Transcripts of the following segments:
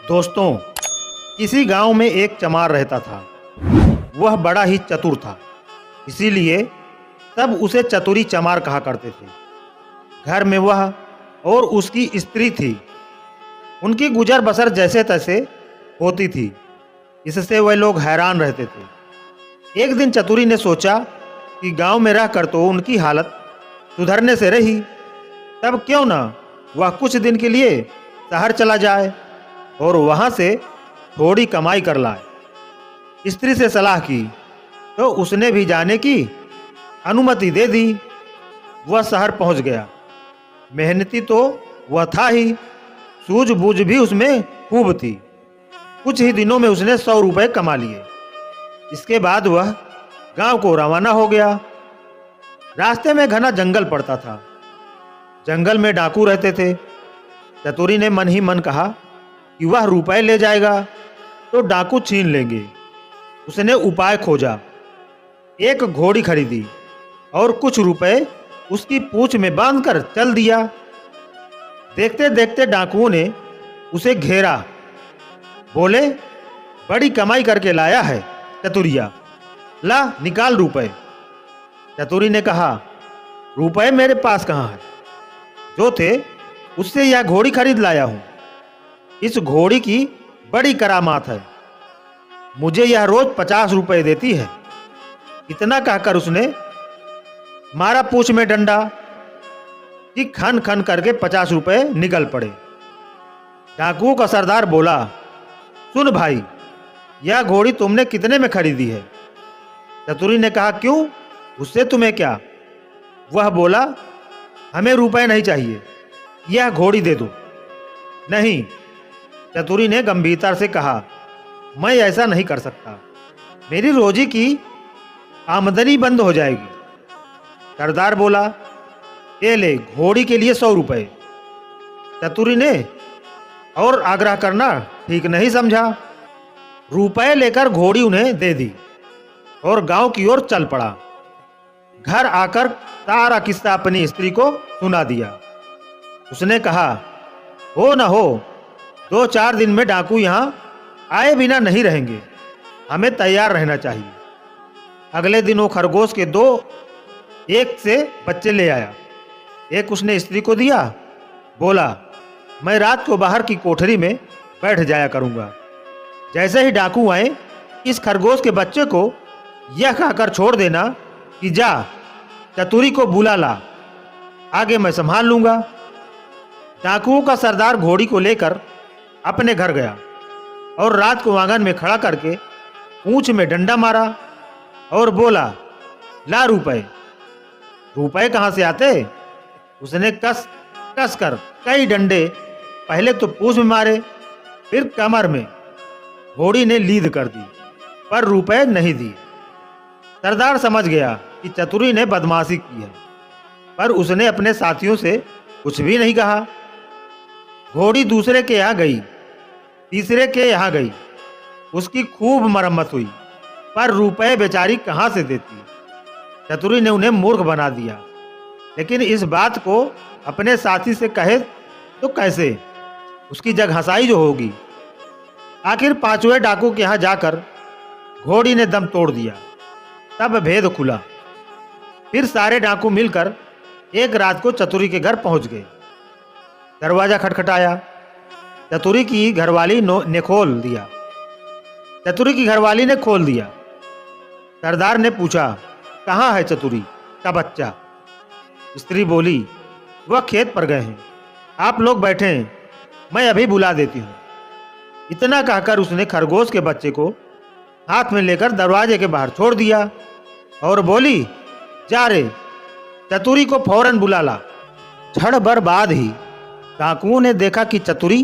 दोस्तों, किसी गांव में एक चमार रहता था। वह बड़ा ही चतुर था, इसीलिए सब उसे चतुरी चमार कहा करते थे। घर में वह और उसकी स्त्री थी। उनकी गुजर बसर जैसे तैसे होती थी, इससे वह लोग हैरान रहते थे। एक दिन चतुरी ने सोचा कि गांव में रहकर तो उनकी हालत सुधरने से रही, तब क्यों ना वह कुछ दिन के लिए शहर चला जाए और वहां से थोड़ी कमाई कर लाए। स्त्री से सलाह की तो उसने भी जाने की अनुमति दे दी। वह शहर पहुंच गया। मेहनती तो वह था ही, सूझबूझ भी उसमें खूब थी। कुछ ही दिनों में उसने 100 रुपए कमा लिए। इसके बाद वह गांव को रवाना हो गया। रास्ते में घना जंगल पड़ता था। जंगल में डाकू रहते थे। चतुरी ने मन ही मन कहा कि वह रुपए ले जाएगा तो डाकू छीन लेंगे। उसने उपाय खोजा। एक घोड़ी खरीदी और कुछ रुपए उसकी पूंछ में बांधकर चल दिया। देखते देखते डाकुओं ने उसे घेरा। बोले, बड़ी कमाई करके लाया है चतुरिया, ला निकाल रुपए। चतुरी ने कहा, रुपए मेरे पास कहाँ है? जो थे उससे यह घोड़ी खरीद लाया हूं। इस घोड़ी की बड़ी करामात है, मुझे यह रोज 50 रुपए देती है। इतना कहकर उसने मारा पूंछ में डंडा कि खन खन करके 50 रुपए निकल पड़े। डाकुओं का सरदार बोला, सुन भाई, यह घोड़ी तुमने कितने में खरीदी है? चतुरी ने कहा, क्यों, उससे तुम्हें क्या? वह बोला, हमें रुपए नहीं चाहिए, यह घोड़ी दे दो। नहीं, चतुरी ने गंभीरता से कहा, मैं ऐसा नहीं कर सकता, मेरी रोजी की आमदनी बंद हो जाएगी। सरदार बोला, ये ले घोड़ी के लिए 100 रुपए। चतुरी ने और आग्रह करना ठीक नहीं समझा। रुपए लेकर घोड़ी उन्हें दे दी और गांव की ओर चल पड़ा। घर आकर सारा किस्सा अपनी स्त्री को सुना दिया। उसने कहा, हो न हो 2-4 दिन में डाकू यहां आए बिना नहीं रहेंगे, हमें तैयार रहना चाहिए। अगले दिन वो खरगोश के 2 एक से बच्चे ले आया। एक उसने स्त्री को दिया। बोला, मैं रात को बाहर की कोठरी में बैठ जाया करूंगा। जैसे ही डाकू आए, इस खरगोश के बच्चे को यह कहकर छोड़ देना कि जा चतुरी को बुला ला, आगे मैं संभाल लूंगा। डाकुओं का सरदार घोड़ी को लेकर अपने घर गया और रात को आंगन में खड़ा करके पूंछ में डंडा मारा और बोला, ला रुपए। रुपए कहाँ से आते? उसने कस कस कर कई डंडे पहले तो पूंछ में मारे, फिर कमर में। घोड़ी ने लीद कर दी, पर रुपए नहीं दिए। सरदार समझ गया कि चतुरी ने बदमाशी की है, पर उसने अपने साथियों से कुछ भी नहीं कहा। घोड़ी दूसरे के यहाँ गई, तीसरे के यहाँ गई। उसकी खूब मरम्मत हुई, पर रुपए बेचारी कहाँ से देती? चतुरी ने उन्हें मूर्ख बना दिया, लेकिन इस बात को अपने साथी से कहे तो कैसे? उसकी जग हंसाई जो होगी। आखिर 5वें डाकू के यहाँ जाकर घोड़ी ने दम तोड़ दिया। तब भेद खुला। फिर सारे डाकू मिलकर एक रात को चतुरी के घर पहुंच गए। दरवाजा खटखटाया। चतुरी की घरवाली ने खोल दिया। चतुरी की घरवाली ने खोल दिया। सरदार ने पूछा, कहाँ है चतुरी का बच्चा? स्त्री बोली, वह खेत पर गए हैं, आप लोग बैठे हैं, मैं अभी बुला देती हूँ। इतना कहकर उसने खरगोश के बच्चे को हाथ में लेकर दरवाजे के बाहर छोड़ दिया और बोली, जा रे, चतुरी को फौरन बुला ला। क्षण भर बाद ही डाकुओं ने देखा कि चतुरी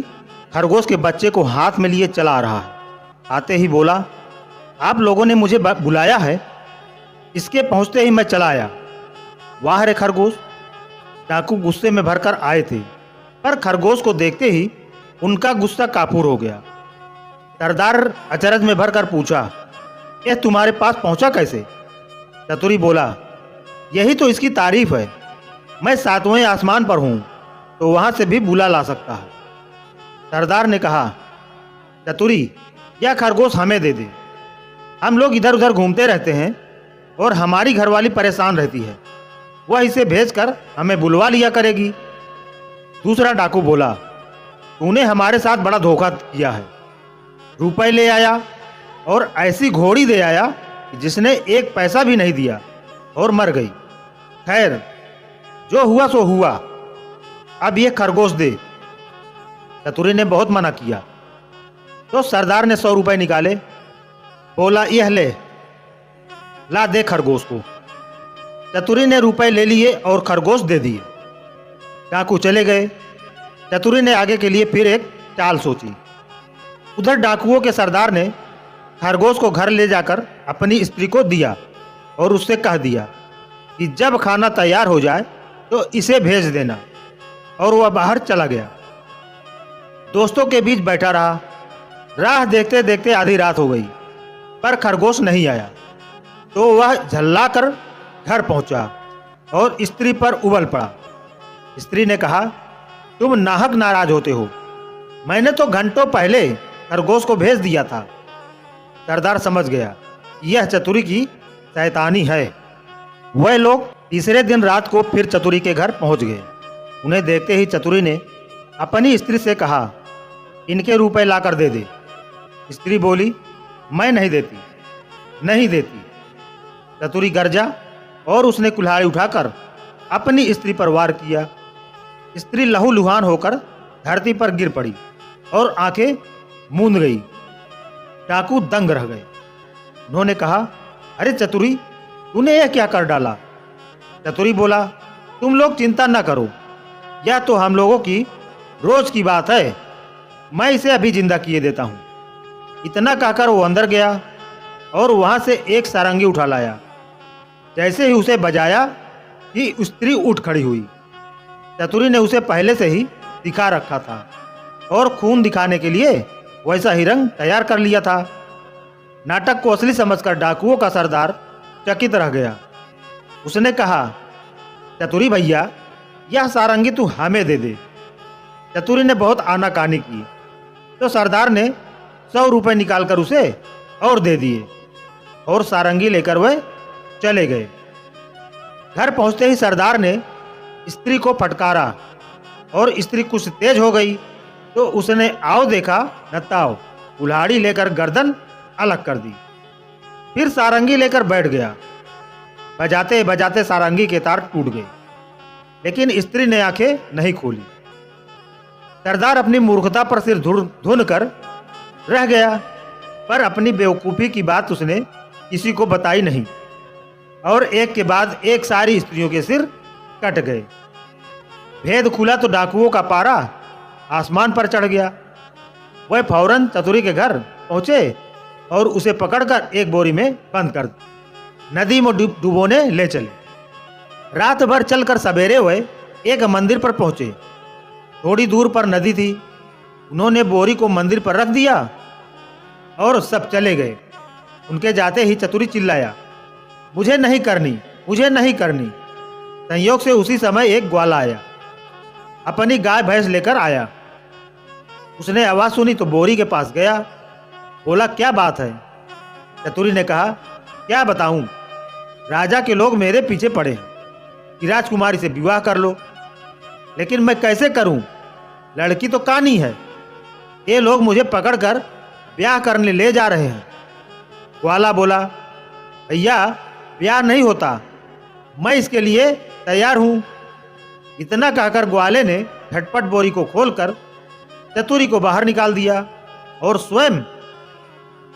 खरगोश के बच्चे को हाथ में लिए चला आ रहा है। आते ही बोला, आप लोगों ने मुझे बुलाया है? इसके पहुंचते ही मैं चला आया। वाह रे खरगोश! डाकू गुस्से में भरकर आए थे, पर खरगोश को देखते ही उनका गुस्सा काफूर हो गया। सरदार अचरज में भरकर पूछा, यह तुम्हारे पास पहुंचा कैसे? चतुरी बोला, यही तो इसकी तारीफ है, मैं 7वें आसमान पर हूं तो वहां से भी बुला ला सकता है। सरदार ने कहा, चतुरी, यह खरगोश हमें दे दे। हम लोग इधर उधर घूमते रहते हैं और हमारी घरवाली परेशान रहती है। वह इसे भेजकर हमें बुलवा लिया करेगी। दूसरा डाकू बोला, तूने हमारे साथ बड़ा धोखा किया है। रुपए ले आया और ऐसी घोड़ी दे आया जिसने एक पैसा भी नहीं दिया और मर गई। खैर, जो हुआ सो हुआ, अब ये खरगोश दे। चतुरी ने बहुत मना किया तो सरदार ने 100 रुपए निकाले। बोला, यह ले, ला दे खरगोश को। चतुरी ने रुपए ले लिए और खरगोश दे दिए। डाकू चले गए। चतुरी ने आगे के लिए फिर एक चाल सोची। उधर डाकुओं के सरदार ने खरगोश को घर ले जाकर अपनी स्त्री को दिया और उससे कह दिया कि जब खाना तैयार हो जाए तो इसे भेज देना, और वह बाहर चला गया। दोस्तों के बीच बैठा रहा। राह देखते देखते आधी रात हो गई, पर खरगोश नहीं आया। तो वह झल्लाकर घर पहुंचा और स्त्री पर उबल पड़ा। स्त्री ने कहा, तुम नाहक नाराज होते हो। मैंने तो घंटों पहले खरगोश को भेज दिया था। सरदार समझ गया यह चतुरी की शैतानी है। वह लोग तीसरे दिन रात को फिर चतुरी के घर पहुंच गए। उन्हें देखते ही चतुरी ने अपनी स्त्री से कहा, इनके रुपए लाकर दे दे। स्त्री बोली, मैं नहीं देती, नहीं देती। चतुरी गरजा और उसने कुल्हाड़ी उठाकर अपनी स्त्री पर वार किया। स्त्री लहूलुहान होकर धरती पर गिर पड़ी और आंखें मूंद गई। डाकू दंग रह गए। उन्होंने कहा, अरे चतुरी, तूने यह क्या कर डाला? चतुरी बोला, तुम लोग चिंता न करो, यह तो हम लोगों की रोज की बात है। मैं इसे अभी जिंदा किए देता हूँ। इतना कहकर वो अंदर गया और वहां से एक सारंगी उठा लाया। जैसे ही उसे बजाया कि स्त्री उठ खड़ी हुई। चतुरी ने उसे पहले से ही दिखा रखा था और खून दिखाने के लिए वैसा ही रंग तैयार कर लिया था। नाटक को असली समझकर डाकुओं का सरदार चकित रह गया। उसने कहा, चतुरी भैया, यह सारंगी तू हमें दे दे। चतुरी ने बहुत आनाकानी की तो सरदार ने 100 रुपए निकालकर उसे और दे दिए और सारंगी लेकर वह चले गए। घर पहुंचते ही सरदार ने स्त्री को फटकारा और स्त्री कुछ तेज हो गई तो उसने आओ देखा न ताओ, कुल्हाड़ी लेकर गर्दन अलग कर दी। फिर सारंगी लेकर बैठ गया। बजाते बजाते सारंगी के तार टूट गए, लेकिन स्त्री ने आंखें नहीं खोली। सरदार अपनी मूर्खता पर सिर धुन कर रह गया, पर अपनी बेवकूफ़ी की बात उसने किसी को बताई नहीं और एक के बाद एक सारी स्त्रियों के सिर कट गए। भेद खुला तो डाकुओं का पारा आसमान पर चढ़ गया। वह फौरन चतुरी के घर पहुंचे और उसे पकड़कर एक बोरी में बंद कर नदी में डुबोने ले चले। रात भर चलकर सवेरे वह एक मंदिर पर पहुंचे। थोड़ी दूर पर नदी थी। उन्होंने बोरी को मंदिर पर रख दिया और सब चले गए। उनके जाते ही चतुरी चिल्लाया, मुझे नहीं करनी, मुझे नहीं करनी। संयोग से उसी समय एक ग्वाला आया। अपनी गाय भैंस लेकर आया। उसने आवाज़ सुनी तो बोरी के पास गया। बोला, क्या बात है? चतुरी ने कहा, क्या बताऊं, राजा के लोग मेरे पीछे पड़े हैं कि राजकुमारी से विवाह कर लो, लेकिन मैं कैसे करूं? लड़की तो कानी है। ये लोग मुझे पकड़कर ब्याह करने ले जा रहे हैं। ग्वाला बोला, भैया, ब्याह नहीं होता, मैं इसके लिए तैयार हूं। इतना कहकर ग्वाले ने झटपट बोरी को खोलकर चतुरी को बाहर निकाल दिया और स्वयं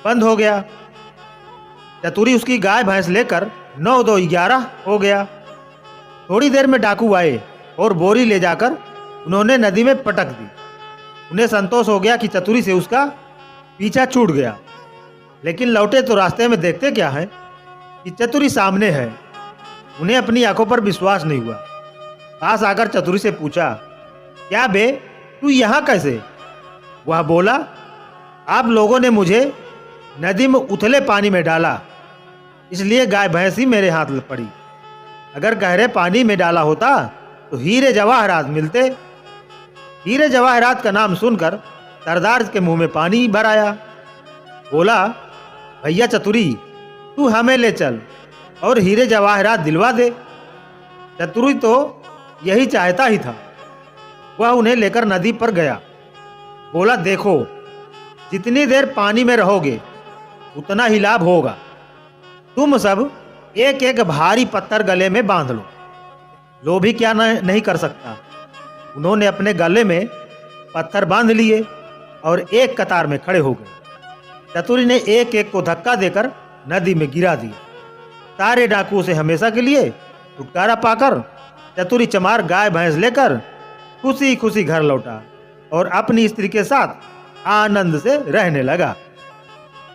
बंद हो गया। चतुरी उसकी गाय भैंस लेकर 9-2-11 हो गया। थोड़ी देर में डाकू आए और बोरी ले जाकर उन्होंने नदी में पटक दी। उन्हें संतोष हो गया कि चतुरी से उसका पीछा छूट गया, लेकिन लौटे तो रास्ते में देखते क्या है कि चतुरी सामने है। उन्हें अपनी आंखों पर विश्वास नहीं हुआ। पास आकर चतुरी से पूछा, क्या बे, तू यहाँ कैसे? वह बोला, आप लोगों ने मुझे नदी में उथले पानी में डाला, इसलिए गाय भैंस ही मेरे हाथ पड़ी। अगर गहरे पानी में डाला होता तो हीरे जवाहरात मिलते। हीरे जवाहरात का नाम सुनकर सरदार के मुंह में पानी भर आया। बोला, भैया चतुरी, तू हमें ले चल और हीरे जवाहरात दिलवा दे। चतुरी तो यही चाहता ही था। वह उन्हें लेकर नदी पर गया। बोला, देखो, जितनी देर पानी में रहोगे उतना ही लाभ होगा। तुम सब एक एक भारी पत्थर गले में बांध लो। लोभी क्या नहीं कर सकता। उन्होंने अपने गले में पत्थर बांध लिए और एक कतार में खड़े हो गए। चतुरी ने एक एक को धक्का देकर नदी में गिरा दिया। सारे डाकुओं से हमेशा के लिए छुटकारा पाकर चतुरी चमार गाय भैंस लेकर खुशी खुशी घर लौटा और अपनी स्त्री के साथ आनंद से रहने लगा।